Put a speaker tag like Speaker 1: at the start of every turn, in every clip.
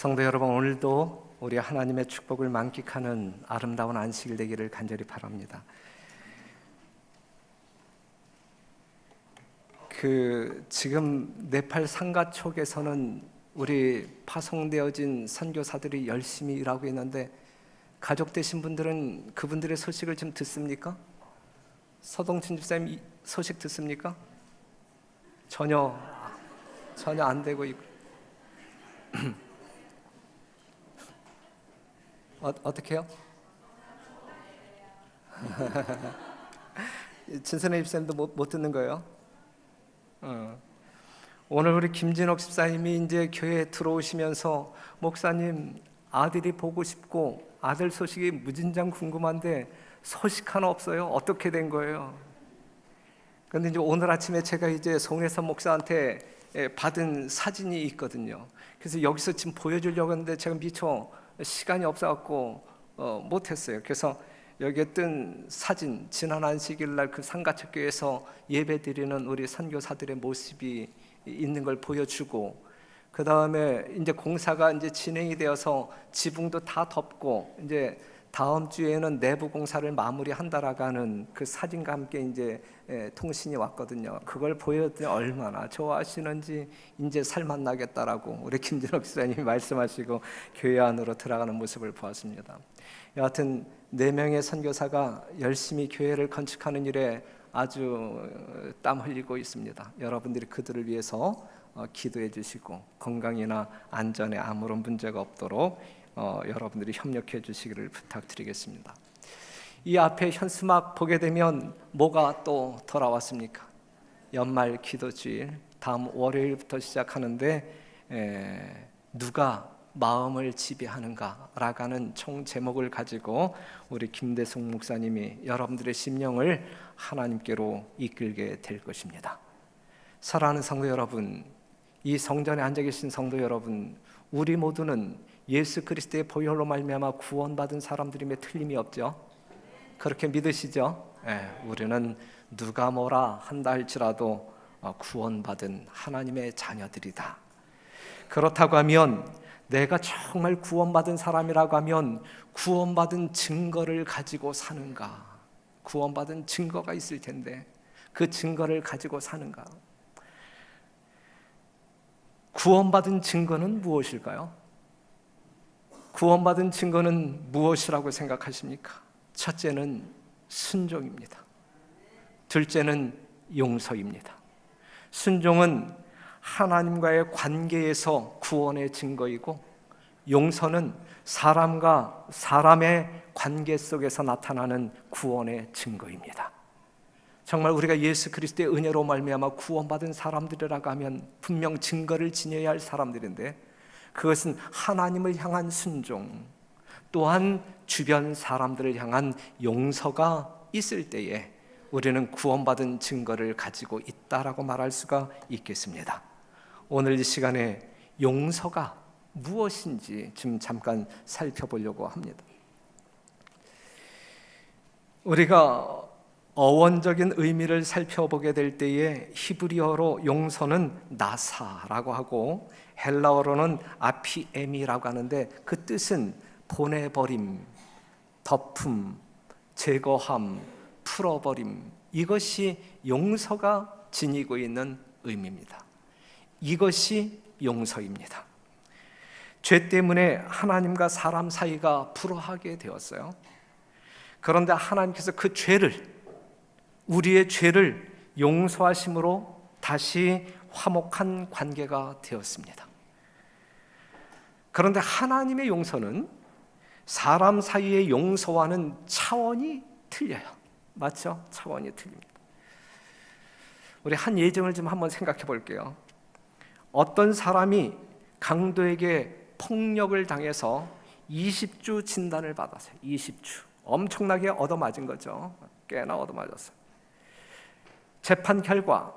Speaker 1: 성도 여러분, 오늘도 우리 하나님의 축복을 만끽하는 아름다운 안식일 되기를 간절히 바랍니다. 지금 네팔 상가 쪽에서는 우리 파송되어진 선교사들이 열심히 일하고 있는데, 가족 되신 분들은 그분들의 소식을 좀 듣습니까? 서동춘 집사님 소식 듣습니까? 전혀 안 되고 있고. 어떻게 해요? 진선혜 집사님도 못 듣는 거예요? 오늘 우리 김진옥 집사님이 이제 교회에 들어오시면서, 목사님 아들이 보고 싶고 아들 소식이 무진장 궁금한데 소식 하나 없어요. 어떻게 된 거예요? 근데 이제 오늘 아침에 제가 이제 송혜선 목사한테 받은 사진이 있거든요. 그래서 여기서 지금 보여주려고 했는데 제가 미처 시간이 없어갖고 못했어요. 그래서 여기에 뜬 사진, 지난 안식일 날 그 상가척 교회에서 예배드리는 우리 선교사들의 모습이 있는 걸 보여주고, 그 다음에 이제 공사가 이제 진행이 되어서 지붕도 다 덮고 이제 다음 주에는 내부 공사를 마무리한다라고 하는 그 사진과 함께 이제 통신이 왔거든요. 그걸 보여드려 얼마나 좋아하시는지, 이제 살맛 나겠다라고 우리 김진옥 지사님이 말씀하시고 교회 안으로 들어가는 모습을 보았습니다. 여하튼 4명의 선교사가 열심히 교회를 건축하는 일에 아주 땀 흘리고 있습니다. 여러분들이 그들을 위해서 기도해 주시고, 건강이나 안전에 아무런 문제가 없도록 여러분들이 협력해 주시기를 부탁드리겠습니다. 이 앞에 현수막 보게 되면 뭐가 또 돌아왔습니까? 연말 기도주일, 다음 월요일부터 시작하는데 누가 마음을 지배하는가라고 하는 총 제목을 가지고 우리 김대성 목사님이 여러분들의 심령을 하나님께로 이끌게 될 것입니다. 사랑하는 성도 여러분, 이 성전에 앉아 계신 성도 여러분, 우리 모두는 예수 그리스도의 보혈로 말미암아 구원받은 사람들임에 틀림이 없죠. 그렇게 믿으시죠? 우리는 누가 뭐라 한다 할지라도 구원받은 하나님의 자녀들이다. 그렇다고 하면, 내가 정말 구원받은 사람이라고 하면 구원받은 증거를 가지고 사는가? 구원받은 증거가 있을 텐데 그 증거를 가지고 사는가? 구원받은 증거는 무엇일까요? 구원받은 증거는 무엇이라고 생각하십니까? 첫째는 순종입니다. 둘째는 용서입니다. 순종은 하나님과의 관계에서 구원의 증거이고, 용서는 사람과 사람의 관계 속에서 나타나는 구원의 증거입니다. 정말 우리가 예수 그리스도의 은혜로 말미암아 구원받은 사람들이라고 하면 분명 증거를 지녀야 할 사람들인데, 그것은 하나님을 향한 순종, 또한 주변 사람들을 향한 용서가 있을 때에 우리는 구원받은 증거를 가지고 있다라고 말할 수가 있겠습니다. 오늘 이 시간에 용서가 무엇인지 좀 잠깐 살펴보려고 합니다. 우리가 어원적인 의미를 살펴보게 될 때에 히브리어로 용서는 나사라고 하고 헬라어로는 아피엠이라고 하는데, 그 뜻은 보내버림, 덮음, 제거함, 풀어버림, 이것이 용서가 지니고 있는 의미입니다. 이것이 용서입니다. 죄 때문에 하나님과 사람 사이가 불화하게 되었어요. 그런데 하나님께서 그 죄를, 우리의 죄를 용서하심으로 다시 화목한 관계가 되었습니다. 그런데 하나님의 용서는 사람 사이의 용서와는 차원이 틀려요. 맞죠? 차원이 틀립니다. 우리 한 예정을 좀 한번 생각해 볼게요. 어떤 사람이 강도에게 폭력을 당해서 20주 진단을 받았어요. 20주. 엄청나게 얻어맞은 거죠. 꽤나 얻어맞았어요. 재판 결과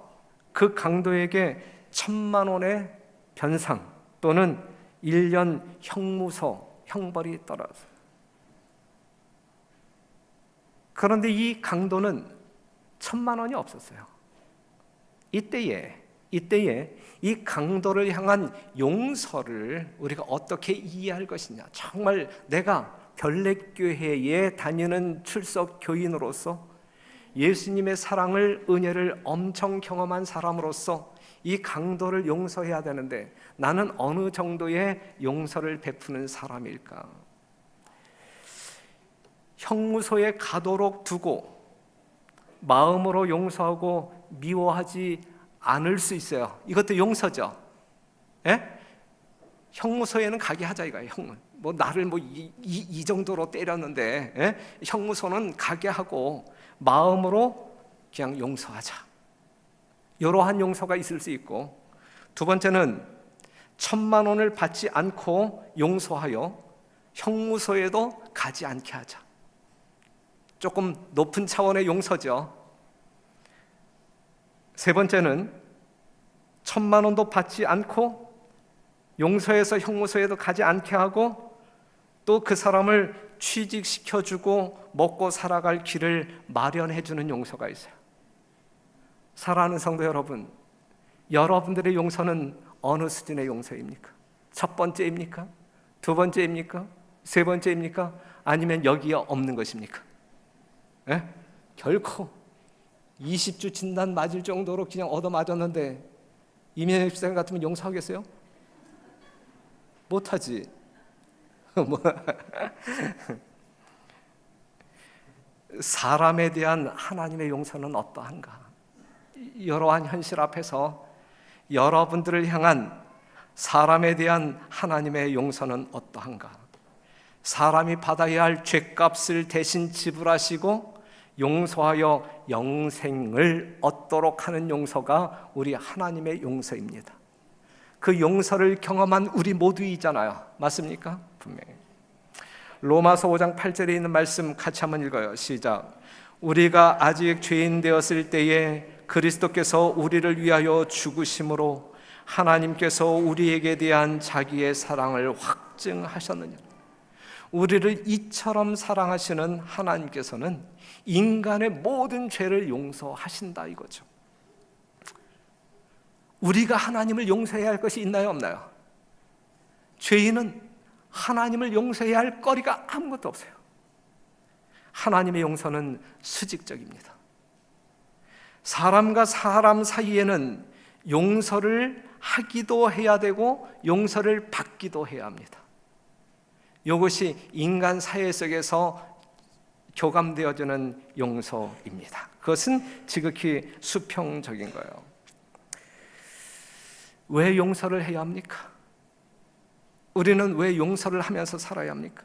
Speaker 1: 그 강도에게 1,000만 원의 변상 또는 1년 형무소 형벌이 떨어졌어요. 그런데 이 강도는 1,000만 원이 없었어요. 이때에 이때에 이 강도를 향한 용서를 우리가 어떻게 이해할 것이냐. 정말 내가 별내교회에 다니는 출석 교인으로서 예수님의 사랑을, 은혜를 엄청 경험한 사람으로서 이 강도를 용서해야 되는데 나는 어느 정도의 용서를 베푸는 사람일까? 형무소에 가도록 두고 마음으로 용서하고 미워하지 않을 수 있어요. 이것도 용서죠. 예? 형무소에는 가게 하자 이거예요. 뭐 나를 이 정도로 때렸는데, 예? 형무소는 가게 하고 마음으로 그냥 용서하자. 이러한 용서가 있을 수 있고, 두 번째는 1,000만 원을 받지 않고 용서하여 형무소에도 가지 않게 하자. 조금 높은 차원의 용서죠. 세 번째는 1,000만 원도 받지 않고 용서해서 형무소에도 가지 않게 하고 또 그 사람을 취직시켜주고 먹고 살아갈 길을 마련해주는 용서가 있어요. 사랑하는 성도 여러분, 여러분들의 용서는 어느 수준의 용서입니까? 첫 번째입니까? 두 번째입니까? 세 번째입니까? 아니면 여기에 없는 것입니까? 예? 결코 20주 진단 맞을 정도로 그냥 얻어맞았는데 이민혁 집사님 같으면 용서하겠어요? 못하지. 사람에 대한 하나님의 용서는 어떠한가? 이러한 현실 앞에서 여러분들을 향한 사람에 대한 하나님의 용서는 어떠한가? 사람이 받아야 할 죗값을 대신 지불하시고 용서하여 영생을 얻도록 하는 용서가 우리 하나님의 용서입니다. 그 용서를 경험한 우리 모두이잖아요. 맞습니까? 분명히. 로마서 5장 8절에 있는 말씀 같이 한번 읽어요. 시작. 우리가 아직 죄인 되었을 때에 그리스도께서 우리를 위하여 죽으심으로 하나님께서 우리에게 대한 자기의 사랑을 확증하셨느니라. 우리를 이처럼 사랑하시는 하나님께서는 인간의 모든 죄를 용서하신다 이거죠. 우리가 하나님을 용서해야 할 것이 있나요, 없나요? 죄인은 하나님을 용서해야 할 거리가 아무것도 없어요. 하나님의 용서는 수직적입니다. 사람과 사람 사이에는 용서를 하기도 해야 되고 용서를 받기도 해야 합니다. 이것이 인간 사회 속에서 교감되어지는 용서입니다. 그것은 지극히 수평적인 거예요. 왜 용서를 해야 합니까? 우리는 왜 용서를 하면서 살아야 합니까?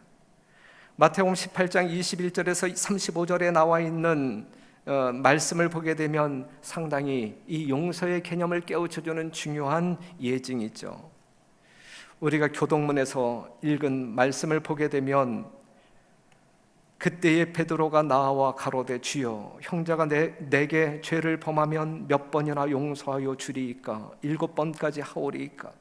Speaker 1: 마태복음 18장 21절에서 35절에 나와 있는 말씀을 보게 되면 상당히 이 용서의 개념을 깨우쳐주는 중요한 예증이 있죠. 우리가 교동문에서 읽은 말씀을 보게 되면 그때에 베드로가 나와 가로되 주여 형제가 내게 죄를 범하면 몇 번이나 용서하여 주리이까 7번까지 하오리이까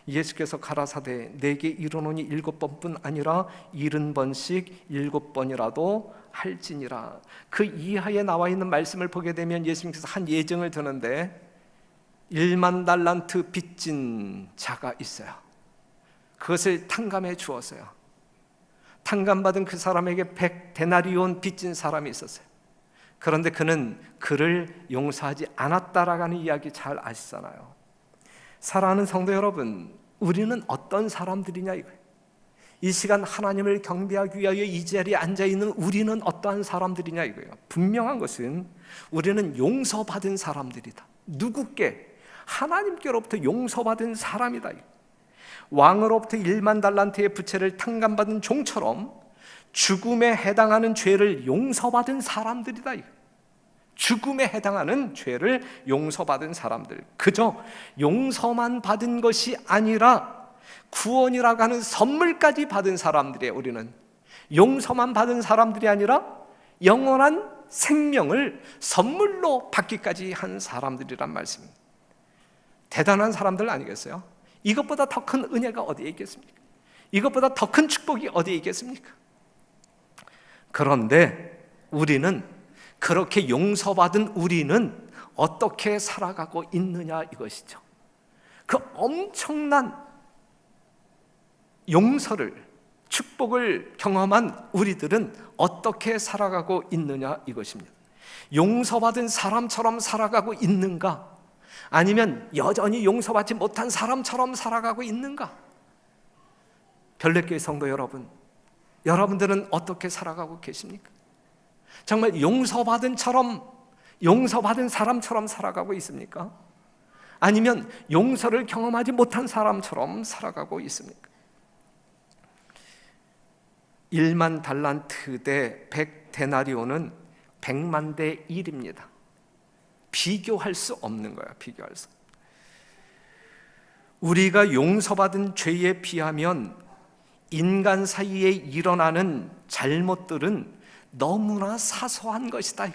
Speaker 1: 예수께서 가라사대 내게 이르노니 7번뿐 아니라 70번씩 7번이라도 할지니라. 그 이하에 나와 있는 말씀을 보게 되면 예수님께서 한 예증을 드는데 1만 달란트 빚진 자가 있어요. 그것을 탕감해 주었어요. 탕감받은 그 사람에게 100데나리온 빚진 사람이 있었어요. 그런데 그는 그를 용서하지 않았다라는 이야기 잘 아시잖아요. 사랑하는 성도 여러분, 우리는 어떤 사람들이냐 이거예요. 이 시간 하나님을 경배하기 위하여 이 자리에 앉아있는 우리는 어떠한 사람들이냐 이거예요. 분명한 것은 우리는 용서받은 사람들이다. 누구께? 하나님께로부터 용서받은 사람이다. 왕으로부터 1만 달란트의 부채를 탕감받은 종처럼 죽음에 해당하는 죄를 용서받은 사람들이다. 죽음에 해당하는 죄를 용서받은 사람들. 그저 용서만 받은 것이 아니라 구원이라고 하는 선물까지 받은 사람들이에요. 우리는 용서만 받은 사람들이 아니라 영원한 생명을 선물로 받기까지 한 사람들이란 말씀입니다. 대단한 사람들 아니겠어요? 이것보다 더 큰 은혜가 어디에 있겠습니까? 이것보다 더 큰 축복이 어디에 있겠습니까? 그런데 우리는 그렇게 용서받은 우리는 어떻게 살아가고 있느냐 이것이죠. 그 엄청난 용서를, 축복을 경험한 우리들은 어떻게 살아가고 있느냐 이것입니다. 용서받은 사람처럼 살아가고 있는가? 아니면 여전히 용서받지 못한 사람처럼 살아가고 있는가? 별내교회 성도 여러분, 여러분들은 어떻게 살아가고 계십니까? 정말 용서받은 사람처럼 살아가고 있습니까? 아니면 용서를 경험하지 못한 사람처럼 살아가고 있습니까? 1만 달란트 대 100데나리온은 100만 대 1입니다. 비교할 수 없는 거야. 비교할 수. 우리가 용서받은 죄에 비하면 인간 사이에 일어나는 잘못들은 너무나 사소한 것이다.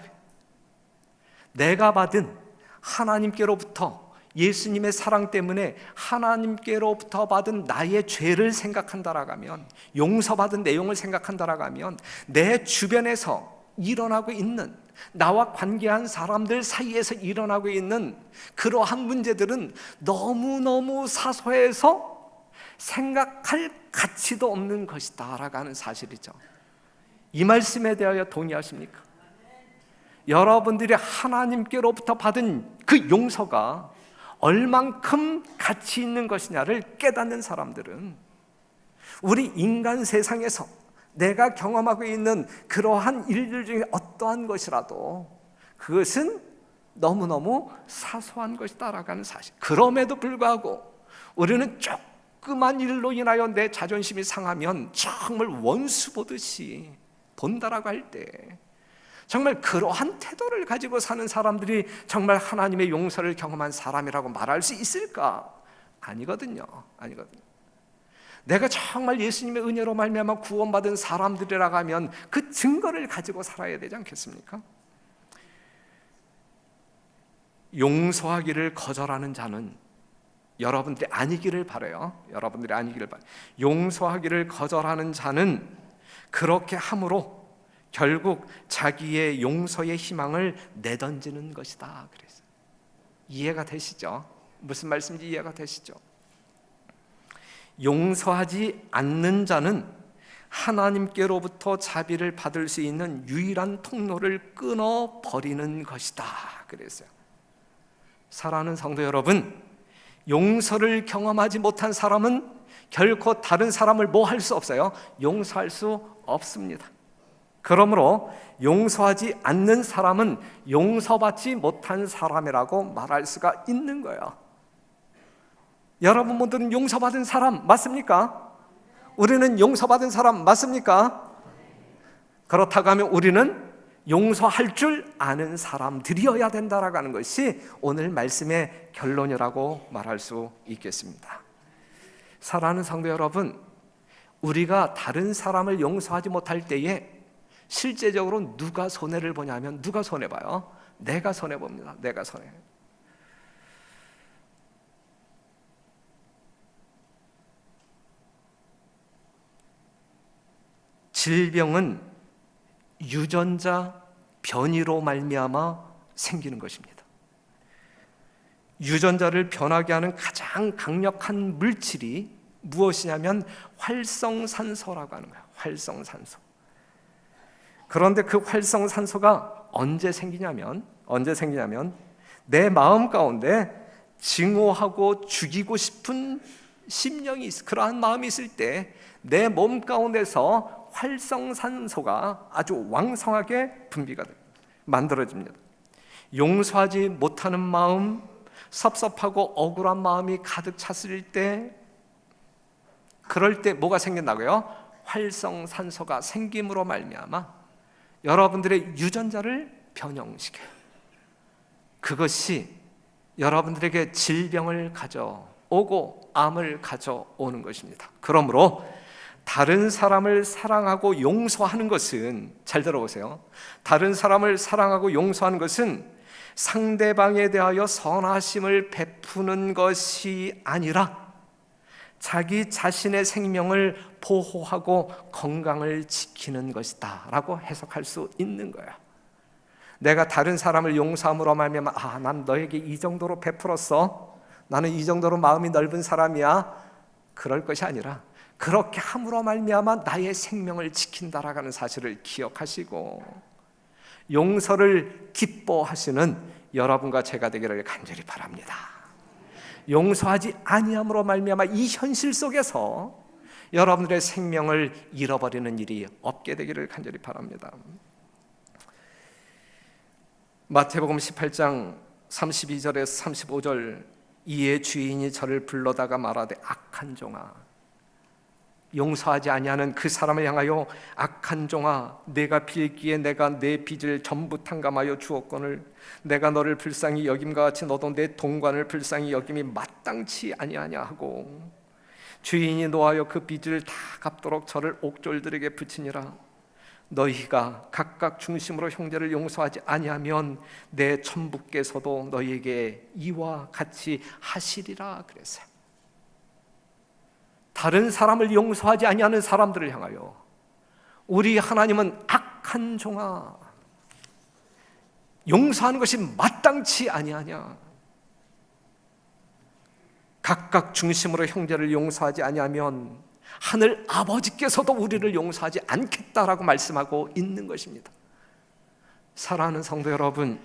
Speaker 1: 내가 받은 하나님께로부터, 예수님의 사랑 때문에 하나님께로부터 받은 나의 죄를 생각한다라고 하면, 용서받은 내용을 생각한다라고 하면, 내 주변에서 일어나고 있는, 나와 관계한 사람들 사이에서 일어나고 있는 그러한 문제들은 너무너무 사소해서 생각할 가치도 없는 것이다 라고 하는 사실이죠. 이 말씀에 대하여 동의하십니까? 여러분들이 하나님께로부터 받은 그 용서가 얼만큼 가치 있는 것이냐를 깨닫는 사람들은 우리 인간 세상에서 내가 경험하고 있는 그러한 일들 중에 어떠한 것이라도 그것은 너무너무 사소한 것이다라고 하는 사실. 그럼에도 불구하고 우리는 조그만 일로 인하여 내 자존심이 상하면 정말 원수 보듯이 본다라고 할 때 정말 그러한 태도를 가지고 사는 사람들이 정말 하나님의 용서를 경험한 사람이라고 말할 수 있을까? 아니거든요. 내가 정말 예수님의 은혜로 말미암아 구원받은 사람들이라고 하면 그 증거를 가지고 살아야 되지 않겠습니까? 용서하기를 거절하는 자는 여러분들이 아니기를 바라요. 용서하기를 거절하는 자는 그렇게 함으로 결국 자기의 용서의 희망을 내던지는 것이다. 그랬어요. 이해가 되시죠? 무슨 말씀인지 이해가 되시죠? 용서하지 않는 자는 하나님께로부터 자비를 받을 수 있는 유일한 통로를 끊어버리는 것이다. 그랬어요. 사랑하는 성도 여러분, 용서를 경험하지 못한 사람은 결코 다른 사람을 뭐 할 수 없어요? 용서할 수 없습니다. 그러므로 용서하지 않는 사람은 용서받지 못한 사람이라고 말할 수가 있는 거예요. 여러분 모두는 용서받은 사람 맞습니까? 우리는 용서받은 사람 맞습니까? 그렇다고 하면 우리는 용서할 줄 아는 사람들이어야 된다라고 하는 것이 오늘 말씀의 결론이라고 말할 수 있겠습니다. 사랑하는 성도 여러분, 우리가 다른 사람을 용서하지 못할 때에 실제적으로 누가 손해를 보냐면 누가 손해봐요? 내가 손해봅니다. 내가 손해. 질병은 유전자 변이로 말미암아 생기는 것입니다. 유전자를 변하게 하는 가장 강력한 물질이 무엇이냐면 활성산소라고 하는 거예요. 활성산소. 그런데 그 활성산소가 언제 생기냐면 내 마음 가운데 증오하고 죽이고 싶은 심령이 그러한 마음이 있을 때 내 몸 가운데서 활성산소가 아주 왕성하게 분비가 만들어집니다. 용서하지 못하는 마음, 섭섭하고 억울한 마음이 가득 찼을 때, 그럴 때 뭐가 생긴다고요? 활성산소가 생김으로 말미암아 여러분들의 유전자를 변형시켜요. 그것이 여러분들에게 질병을 가져오고 암을 가져오는 것입니다. 그러므로 다른 사람을 사랑하고 용서하는 것은, 잘 들어보세요, 다른 사람을 사랑하고 용서하는 것은 상대방에 대하여 선하심을 베푸는 것이 아니라 자기 자신의 생명을 보호하고 건강을 지키는 것이다 라고 해석할 수 있는 거예요. 내가 다른 사람을 용서함으로 말미암아 난 너에게 이 정도로 베풀었어, 나는 이 정도로 마음이 넓은 사람이야, 그럴 것이 아니라 그렇게 함으로 말미암아 나의 생명을 지킨다라는 사실을 기억하시고 용서를 기뻐하시는 여러분과 제가 되기를 간절히 바랍니다. 용서하지 아니함으로 말미암아 이 현실 속에서 여러분들의 생명을 잃어버리는 일이 없게 되기를 간절히 바랍니다. 마태복음 18장 32절에서 35절, 이에 주인이 저를 불러다가 말하되 악한 종아, 용서하지 아니하는 그 사람을 향하여 악한 종아, 내가 빌기에 내가 내 빚을 전부 탕감하여 주었거늘 내가 너를 불쌍히 여김과 같이 너도 내 동관을 불쌍히 여김이 마땅치 아니하냐 하고, 주인이 노하여 그 빚을 다 갚도록 저를 옥졸들에게 붙이니라. 너희가 각각 중심으로 형제를 용서하지 아니하면 내 천부께서도 너희에게 이와 같이 하시리라 그랬어요. 다른 사람을 용서하지 아니하는 사람들을 향하여 우리 하나님은 악한 종아, 용서하는 것이 마땅치 아니하냐, 각각 중심으로 형제를 용서하지 아니하면 하늘 아버지께서도 우리를 용서하지 않겠다라고 말씀하고 있는 것입니다. 사랑하는 성도 여러분,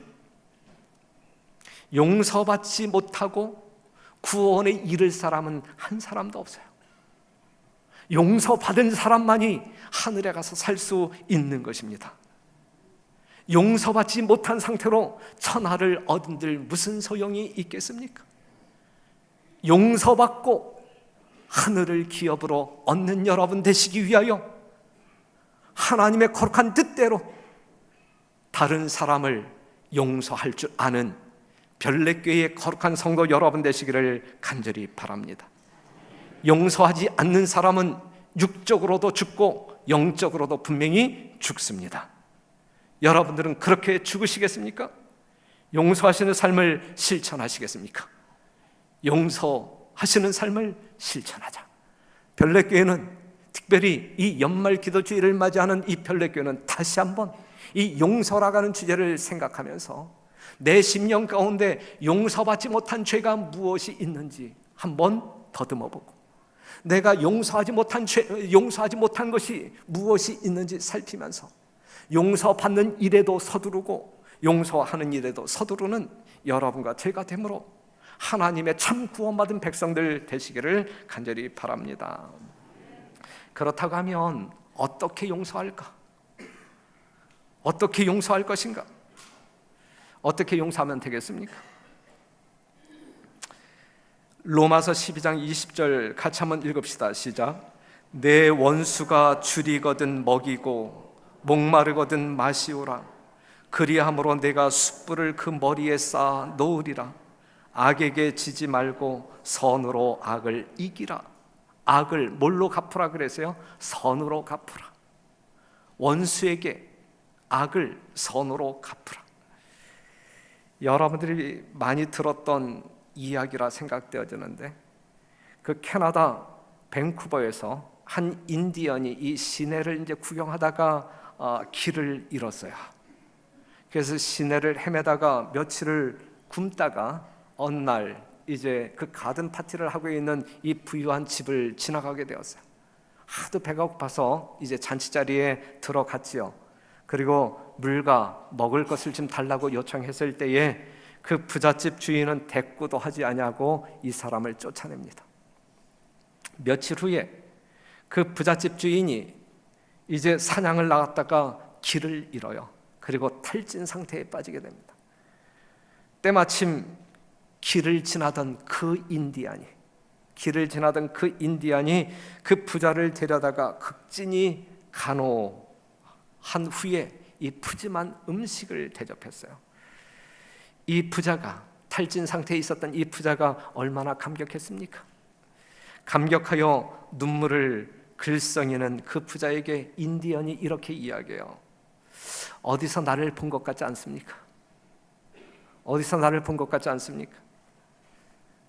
Speaker 1: 용서받지 못하고 구원에 이를 사람은 한 사람도 없어요. 용서받은 사람만이 하늘에 가서 살 수 있는 것입니다. 용서받지 못한 상태로 천하를 얻은들 무슨 소용이 있겠습니까? 용서받고 하늘을 기업으로 얻는 여러분 되시기 위하여 하나님의 거룩한 뜻대로 다른 사람을 용서할 줄 아는 별내교회의 거룩한 성도 여러분 되시기를 간절히 바랍니다. 용서하지 않는 사람은 육적으로도 죽고 영적으로도 분명히 죽습니다. 여러분들은 그렇게 죽으시겠습니까? 용서하시는 삶을 실천하시겠습니까? 용서하시는 삶을 실천하자. 별내교회는 특별히 이 연말 기도주의를 맞이하는 이 별내교회는 다시 한번 이 용서라고 하는 주제를 생각하면서 내 심령 가운데 용서받지 못한 죄가 무엇이 있는지 한번 더듬어보고, 내가 용서하지 못한 것이 무엇이 있는지 살피면서 용서받는 일에도 서두르고 용서하는 일에도 서두르는 여러분과 제가 되므로 하나님의 참 구원받은 백성들 되시기를 간절히 바랍니다. 그렇다고 하면 어떻게 용서할까? 어떻게 용서할 것인가? 어떻게 용서하면 되겠습니까? 로마서 12장 20절 같이 한번 읽읍시다. 시작. 내 원수가 줄이거든 먹이고 목마르거든 마시오라. 그리함으로 내가 숯불을 그 머리에 쌓아 놓으리라. 악에게 지지 말고 선으로 악을 이기라. 악을 뭘로 갚으라 그랬어요? 선으로 갚으라. 원수에게 악을 선으로 갚으라. 여러분들이 많이 들었던 이야기라 생각되어지는데, 그 캐나다 밴쿠버에서 한 인디언이 이 시내를 이제 구경하다가 길을 잃었어요. 그래서 시내를 헤매다가 며칠을 굶다가 어느 날 이제 그 가든 파티를 하고 있는 이 부유한 집을 지나가게 되었어요. 하도 배가 고파서 이제 잔치 자리에 들어갔지요. 그리고 물과 먹을 것을 좀 달라고 요청했을 때에 그 부잣집 주인은 대꾸도 하지 아니하고 이 사람을 쫓아냅니다. 며칠 후에 그 부잣집 주인이 이제 사냥을 나갔다가 길을 잃어요. 그리고 탈진 상태에 빠지게 됩니다. 때마침 길을 지나던 그 인디안이 그 부자를 데려다가 극진히 간호한 후에 이 푸짐한 음식을 대접했어요. 이 부자가, 탈진 상태에 있었던 이 부자가 얼마나 감격했습니까? 감격하여 눈물을 글썽이는 그 부자에게 인디언이 이렇게 이야기해요. 어디서 나를 본 것 같지 않습니까? 어디서 나를 본 것 같지 않습니까?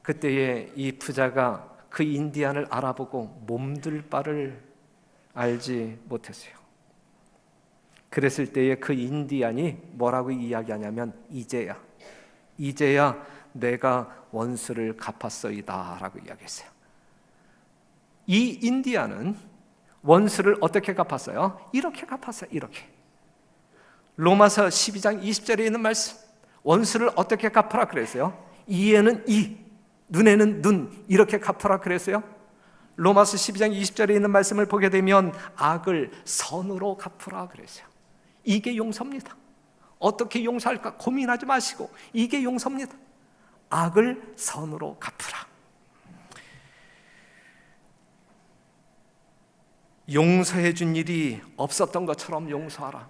Speaker 1: 그때에 이 부자가 그 인디언을 알아보고 몸둘 바를 알지 못했어요. 그랬을 때에 그 인디안이 뭐라고 이야기하냐면 이제야 내가 원수를 갚았소이다 라고 이야기했어요. 이 인디안은 원수를 어떻게 갚았어요? 이렇게 갚았어요. 이렇게. 로마서 12장 20절에 있는 말씀, 원수를 어떻게 갚아라 그랬어요? 이에는 이, 눈에는 눈, 이렇게 갚아라 그랬어요. 로마서 12장 20절에 있는 말씀을 보게 되면 악을 선으로 갚으라 그랬어요. 이게 용서입니다. 어떻게 용서할까 고민하지 마시고 이게 용서입니다. 악을 선으로 갚으라. 용서해 준 일이 없었던 것처럼 용서하라.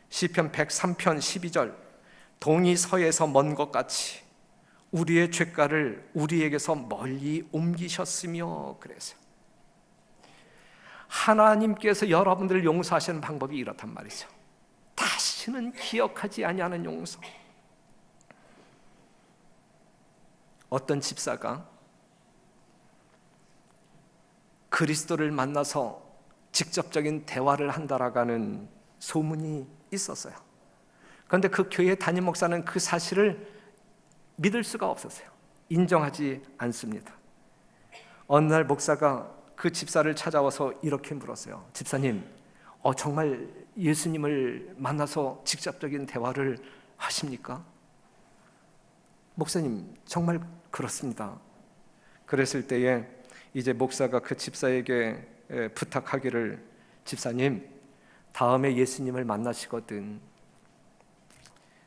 Speaker 1: 시편 103편 12절, 동이 서에서 먼 것 같이 우리의 죄가를 우리에게서 멀리 옮기셨으며 그래서 하나님께서 여러분들을 용서하시는 방법이 이렇단 말이죠. 다시는 기억하지 아니하는 용서. 어떤 집사가 그리스도를 만나서 직접적인 대화를 한다라는 소문이 있었어요. 그런데 그 교회 담임 목사는 그 사실을 믿을 수가 없었어요. 인정하지 않습니다. 어느 날 목사가 그 집사를 찾아와서 이렇게 물었어요. 집사님, 정말 예수님을 만나서 직접적인 대화를 하십니까? 목사님, 정말 그렇습니다. 그랬을 때에 이제 목사가 그 집사에게 부탁하기를, 집사님, 다음에 예수님을 만나시거든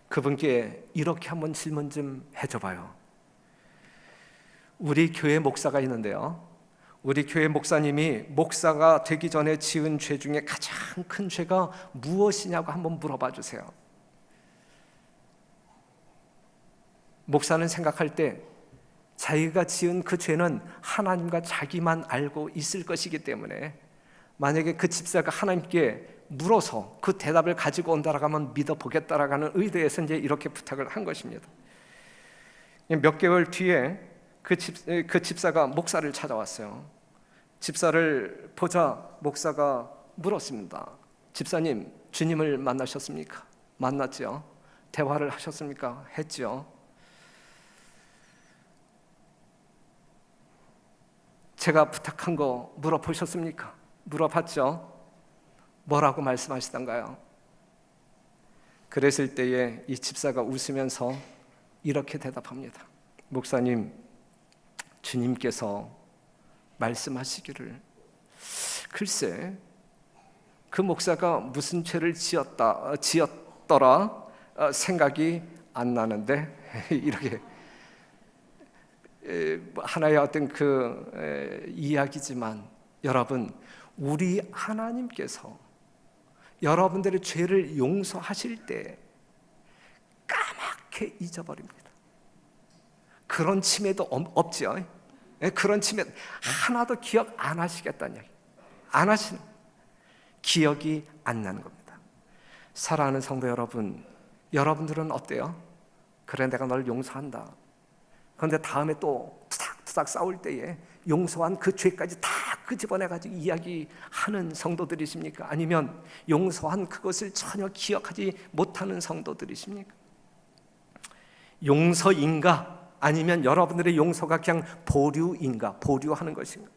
Speaker 1: 그분께 이렇게 한번 질문 좀 해줘봐요. 우리 교회 목사가 있는데요, 우리 교회 목사님이 목사가 되기 전에 지은 죄 중에 가장 큰 죄가 무엇이냐고 한번 물어봐 주세요. 목사는 생각할 때 자기가 지은 그 죄는 하나님과 자기만 알고 있을 것이기 때문에 만약에 그 집사가 하나님께 물어서 그 대답을 가지고 온다라고 하면 믿어보겠다라고 하는 의도에서 이제 이렇게 부탁을 한 것입니다. 몇 개월 뒤에 그 집사가 목사를 찾아왔어요. 집사를 보자 목사가 물었습니다. 집사님, 주님을 만나셨습니까? 만났죠. 대화를 하셨습니까? 했죠. 제가 부탁한 거 물어보셨습니까? 물어봤죠. 뭐라고 말씀하시던가요? 그랬을 때에 이 집사가 웃으면서 이렇게 대답합니다. 목사님, 주님께서 말씀하시기를, 글쎄 그 목사가 무슨 죄를 지었더라 생각이 안 나는데 이렇게 하나의 어떤 그 이야기지만, 여러분, 우리 하나님께서 여러분들의 죄를 용서하실 때 까맣게 잊어버립니다. 그런 침해도 없죠. 그런 침해 하나도 기억 안 하시겠다는 얘기. 안 하시는, 기억이 안 나는 겁니다. 사랑하는 성도 여러분, 여러분들은 어때요? 그래, 내가 널 용서한다. 그런데 다음에 또 투닥투닥 싸울 때에 용서한 그 죄까지 다 끄집어내가지고 이야기하는 성도들이십니까? 아니면 용서한 그것을 전혀 기억하지 못하는 성도들이십니까? 용서인가? 아니면 여러분들의 용서가 그냥 보류인가? 보류하는 것인가?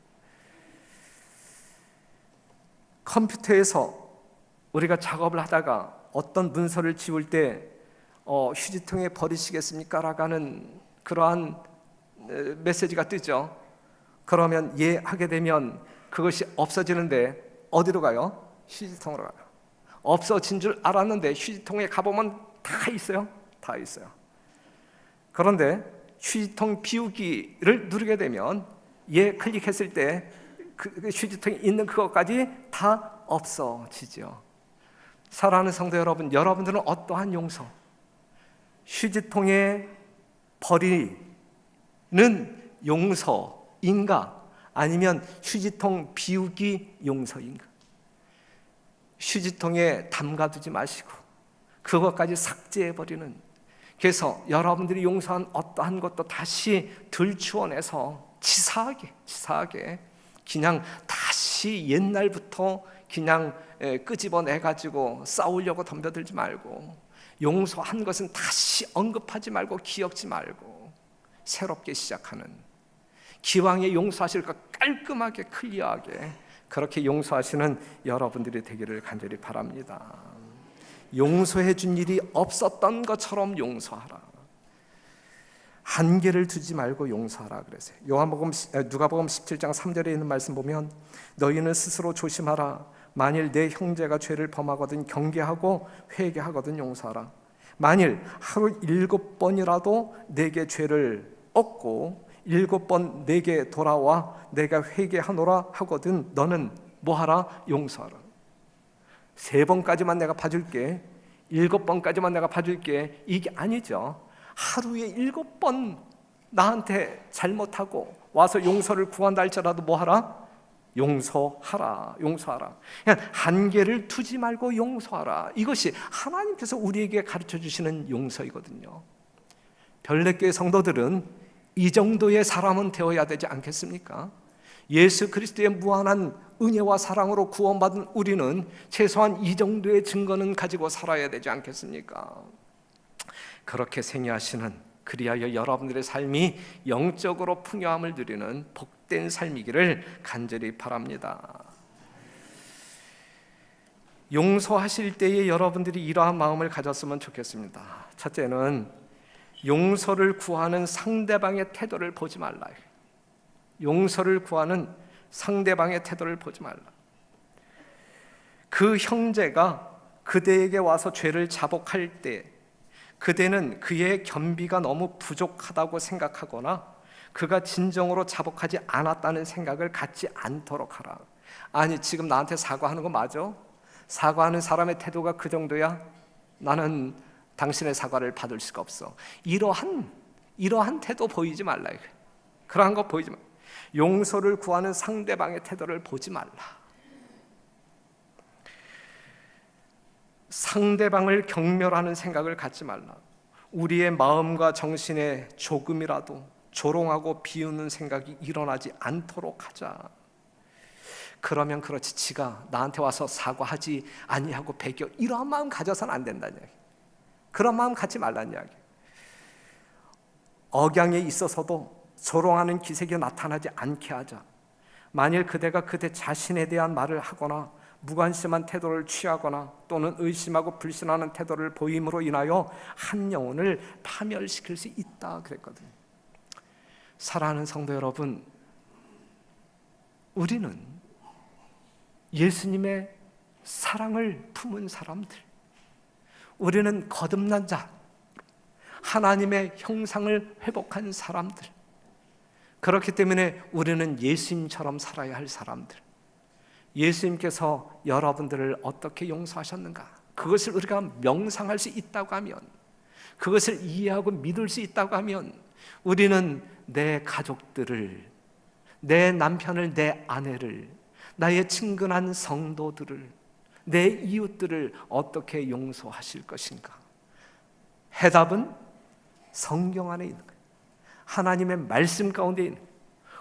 Speaker 1: 컴퓨터에서 우리가 작업을 하다가 어떤 문서를 지울 때 휴지통에 버리시겠습니까? 라고 하는 그러한 메시지가 뜨죠. 그러면 예 하게 되면 그것이 없어지는데 어디로 가요? 휴지통으로 가요. 없어진 줄 알았는데 휴지통에 가보면 다 있어요. 다 있어요. 그런데 휴지통 비우기를 누르게 되면 예 클릭했을 때 그 휴지통에 있는 그것까지 다 없어지죠. 사랑하는 성도 여러분, 여러분들은 어떠한 용서, 휴지통에 버리는 용서인가? 아니면 휴지통 비우기 용서인가? 휴지통에 담가두지 마시고 그것까지 삭제해버리는, 그래서 여러분들이 용서한 어떠한 것도 다시 들추어내서 치사하게 그냥 다시 다시 옛날부터 그냥 끄집어내가지고 싸우려고 덤벼들지 말고, 용서한 것은 다시 언급하지 말고 기억지 말고 새롭게 시작하는, 기왕에 용서하실 것 깔끔하게 클리어하게 그렇게 용서하시는 여러분들이 되기를 간절히 바랍니다. 용서해 준 일이 없었던 것처럼 용서하라. 한계를 두지 말고 용서하라 그랬어요. 누가복음 17장 3절에 있는 말씀 보면, 너희는 스스로 조심하라. 만일 내 형제가 죄를 범하거든 경계하고 회개하거든 용서하라. 만일 하루 7번이라도 내게 죄를 얻고 7번 내게 돌아와 내가 회개하노라 하거든 너는 뭐하라? 용서하라. 3번까지만 내가 봐줄게, 7번까지만 내가 봐줄게, 이게 아니죠. 하루에 7번 나한테 잘못하고 와서 용서를 구한다 할지라도 뭐하라? 용서하라. 용서하라. 그냥 한계를 두지 말고 용서하라. 이것이 하나님께서 우리에게 가르쳐 주시는 용서이거든요. 별내교회 성도들은 이 정도의 사람은 되어야 되지 않겠습니까? 예수 그리스도의 무한한 은혜와 사랑으로 구원받은 우리는 최소한 이 정도의 증거는 가지고 살아야 되지 않겠습니까? 그렇게 생애하시는, 그리하여 여러분들의 삶이 영적으로 풍요함을 누리는 복된 삶이기를 간절히 바랍니다. 용서하실 때에 여러분들이 이러한 마음을 가졌으면 좋겠습니다. 첫째는 용서를 구하는 상대방의 태도를 보지 말라. 용서를 구하는 상대방의 태도를 보지 말라. 그 형제가 그대에게 와서 죄를 자복할 때 그대는 그의 겸비가 너무 부족하다고 생각하거나 그가 진정으로 자복하지 않았다는 생각을 갖지 않도록 하라. 아니, 지금 나한테 사과하는 거 맞아? 사과하는 사람의 태도가 그 정도야? 나는 당신의 사과를 받을 수가 없어. 이러한 태도 보이지 말라. 그러한 거 보이지 말라. 용서를 구하는 상대방의 태도를 보지 말라. 상대방을 경멸하는 생각을 갖지 말라. 우리의 마음과 정신에 조금이라도 조롱하고 비웃는 생각이 일어나지 않도록 하자. 그러면 그렇지, 지가 나한테 와서 사과하지 아니하고 배겨, 이러한 마음 가져서는 안 된다는 이야기. 그런 마음 갖지 말라는 이야기. 억양에 있어서도 조롱하는 기색이 나타나지 않게 하자. 만일 그대가 그대 자신에 대한 말을 하거나 무관심한 태도를 취하거나 또는 의심하고 불신하는 태도를 보임으로 인하여 한 영혼을 파멸시킬 수 있다 그랬거든요. 사랑하는 성도 여러분, 우리는 예수님의 사랑을 품은 사람들, 우리는 거듭난 자, 하나님의 형상을 회복한 사람들, 그렇기 때문에 우리는 예수님처럼 살아야 할 사람들. 예수님께서 여러분들을 어떻게 용서하셨는가, 그것을 우리가 명상할 수 있다고 하면, 그것을 이해하고 믿을 수 있다고 하면, 우리는 내 가족들을, 내 남편을, 내 아내를, 나의 친근한 성도들을, 내 이웃들을 어떻게 용서하실 것인가? 해답은 성경 안에 있는 거예요. 하나님의 말씀 가운데 있는 거예요.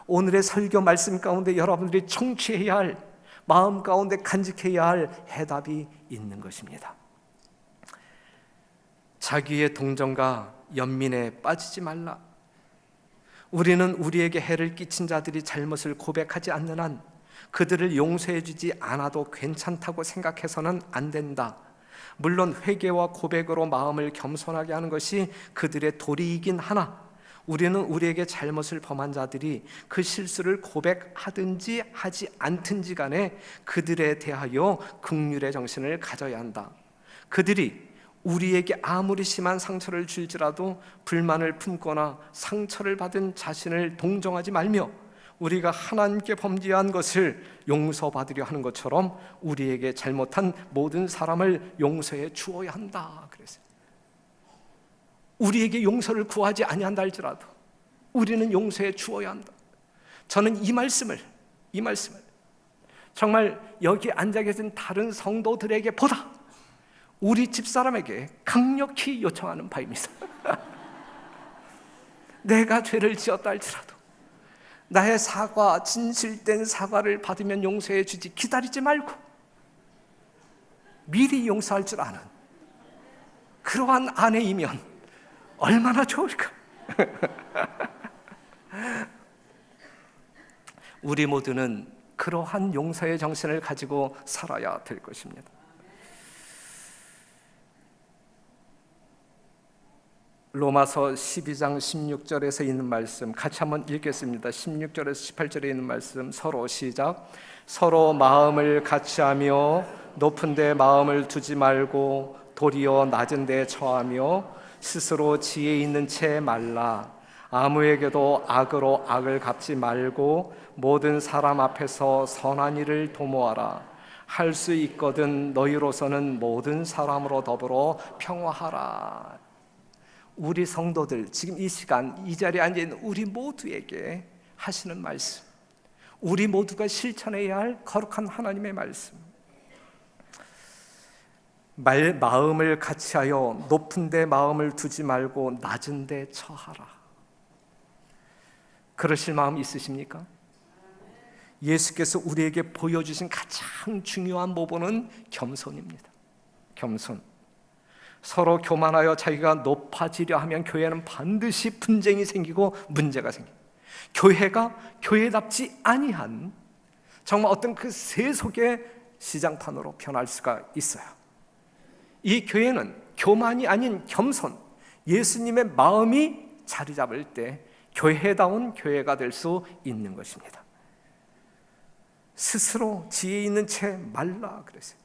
Speaker 1: 오늘의 설교 말씀 가운데 여러분들이 청취해야 할, 마음 가운데 간직해야 할 해답이 있는 것입니다. 자기의 동정과 연민에 빠지지 말라. 우리는 우리에게 해를 끼친 자들이 잘못을 고백하지 않는 한 그들을 용서해 주지 않아도 괜찮다고 생각해서는 안 된다. 물론 회개와 고백으로 마음을 겸손하게 하는 것이 그들의 도리이긴 하나, 우리는 우리에게 잘못을 범한 자들이 그 실수를 고백하든지 하지 않든지 간에 그들에 대하여 긍휼의 정신을 가져야 한다. 그들이 우리에게 아무리 심한 상처를 줄지라도 불만을 품거나 상처를 받은 자신을 동정하지 말며 우리가 하나님께 범죄한 것을 용서받으려 하는 것처럼 우리에게 잘못한 모든 사람을 용서해 주어야 한다 그랬어요. 우리에게 용서를 구하지 아니한다 할지라도 우리는 용서해 주어야 한다. 저는 이 말씀을 정말 여기 앉아 계신 다른 성도들에게 보다 우리 집사람에게 강력히 요청하는 바입니다. 내가 죄를 지었다 할지라도, 나의 사과, 진실된 사과를 받으면 용서해 주지 기다리지 말고 미리 용서할 줄 아는 그러한 아내이면 얼마나 좋을까? 우리 모두는 그러한 용서의 정신을 가지고 살아야 될 것입니다. 로마서 12장 16절에서 있는 말씀 같이 한번 읽겠습니다. 16절에서 18절에 있는 말씀 서로 시작. 서로 마음을 같이하며 높은 데 마음을 두지 말고 도리어 낮은 데 처하며 스스로 지혜 있는 채 말라. 아무에게도 악으로 악을 갚지 말고 모든 사람 앞에서 선한 일을 도모하라. 할 수 있거든 너희로서는 모든 사람으로 더불어 평화하라. 우리 성도들, 지금 이 시간 이 자리에 앉아있는 우리 모두에게 하시는 말씀, 우리 모두가 실천해야 할 거룩한 하나님의 말씀. 마음을 같이하여 높은 데 마음을 두지 말고 낮은 데 처하라. 그러실 마음 있으십니까? 예수께서 우리에게 보여주신 가장 중요한 모범은 겸손입니다. 겸손. 서로 교만하여 자기가 높아지려 하면 교회는 반드시 분쟁이 생기고 문제가 생깁니다. 교회가 교회답지 아니한 정말 어떤 그 세속의 시장판으로 변할 수가 있어요. 이 교회는 교만이 아닌 겸손, 예수님의 마음이 자리 잡을 때 교회다운 교회가 될 수 있는 것입니다. 스스로 지혜 있는 채 말라 그랬어요.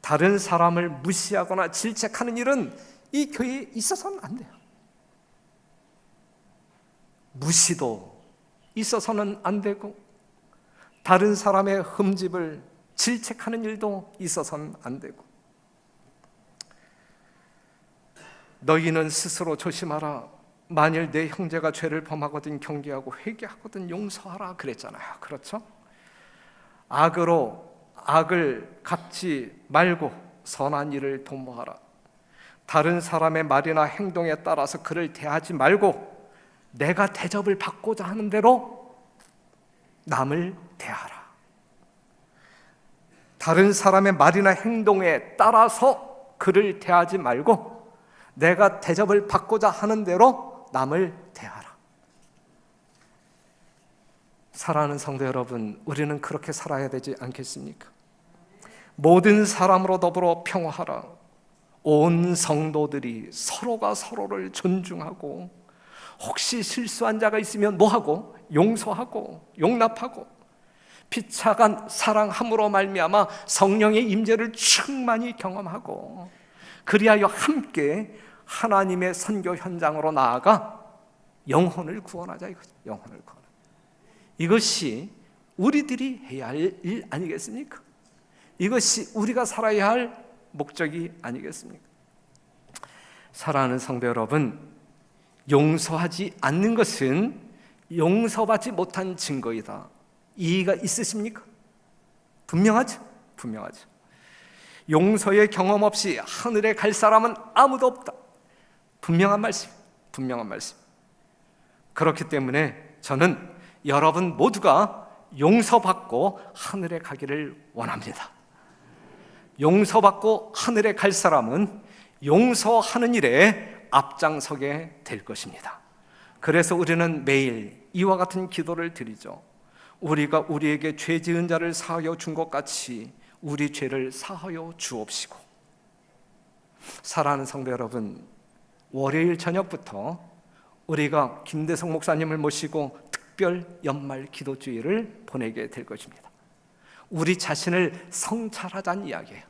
Speaker 1: 다른 사람을 무시하거나 질책하는 일은 이 교회에 있어서는 안 돼요. 무시도 있어서는 안 되고 다른 사람의 흠집을 질책하는 일도 있어서는 안 되고 너희는 스스로 조심하라. 만일 내 형제가 죄를 범하거든 경계하고 회개하거든 용서하라 그랬잖아요. 그렇죠? 악으로 악을 갚지 말고 선한 일을 도모하라. 다른 사람의 말이나 행동에 따라서 그를 대하지 말고 내가 대접을 받고자 하는 대로 남을 대하라. 다른 사람의 말이나 행동에 따라서 그를 대하지 말고 내가 대접을 받고자 하는 대로 남을 대하라. 사랑하는 성도 여러분, 우리는 그렇게 살아야 되지 않겠습니까? 모든 사람으로 더불어 평화하라. 온 성도들이 서로가 서로를 존중하고 혹시 실수한 자가 있으면 뭐하고? 용서하고 용납하고 피차간 사랑함으로 말미암아 성령의 임재를 충만히 경험하고 그리하여 함께 하나님의 선교 현장으로 나아가 영혼을 구원하자 이거죠. 영혼을 구원. 이것이 우리들이 해야 할 일 아니겠습니까? 이것이 우리가 살아야 할 목적이 아니겠습니까? 사랑하는 성도 여러분, 용서하지 않는 것은 용서받지 못한 증거이다. 이해가 있으십니까? 분명하죠? 분명하죠. 용서의 경험 없이 하늘에 갈 사람은 아무도 없다. 분명한 말씀, 분명한 말씀. 그렇기 때문에 저는 여러분 모두가 용서받고 하늘에 가기를 원합니다. 용서받고 하늘에 갈 사람은 용서하는 일에 앞장서게 될 것입니다. 그래서 우리는 매일 이와 같은 기도를 드리죠. 우리가 우리에게 죄 지은 자를 사하여 준 것 같이 우리 죄를 사하여 주옵시고. 사랑하는 성도 여러분, 월요일 저녁부터 우리가 김대성 목사님을 모시고 특별 연말 기도주의를 보내게 될 것입니다. 우리 자신을 성찰하자는 이야기예요.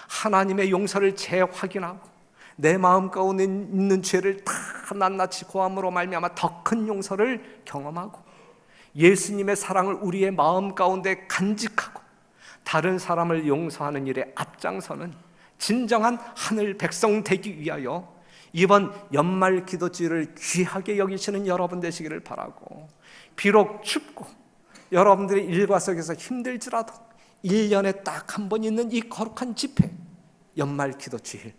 Speaker 1: 하나님의 용서를 재확인하고 내 마음 가운데 있는 죄를 다 낱낱이 고함으로 말미암아 더 큰 용서를 경험하고 예수님의 사랑을 우리의 마음 가운데 간직하고 다른 사람을 용서하는 일에 앞장서는 진정한 하늘 백성 되기 위하여 이번 연말 기도주의를 귀하게 여기시는 여러분 되시기를 바라고, 비록 춥고 여러분들의 일과 속에서 힘들지라도 1년에 딱 한 번 있는 이 거룩한 집회 연말 기도주일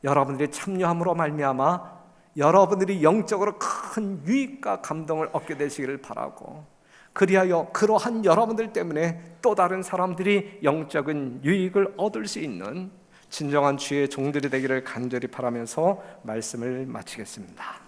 Speaker 1: 여러분들이 참여함으로 말미암아 여러분들이 영적으로 큰 유익과 감동을 얻게 되시기를 바라고, 그리하여 그러한 여러분들 때문에 또 다른 사람들이 영적인 유익을 얻을 수 있는 진정한 주의 종들이 되기를 간절히 바라면서 말씀을 마치겠습니다.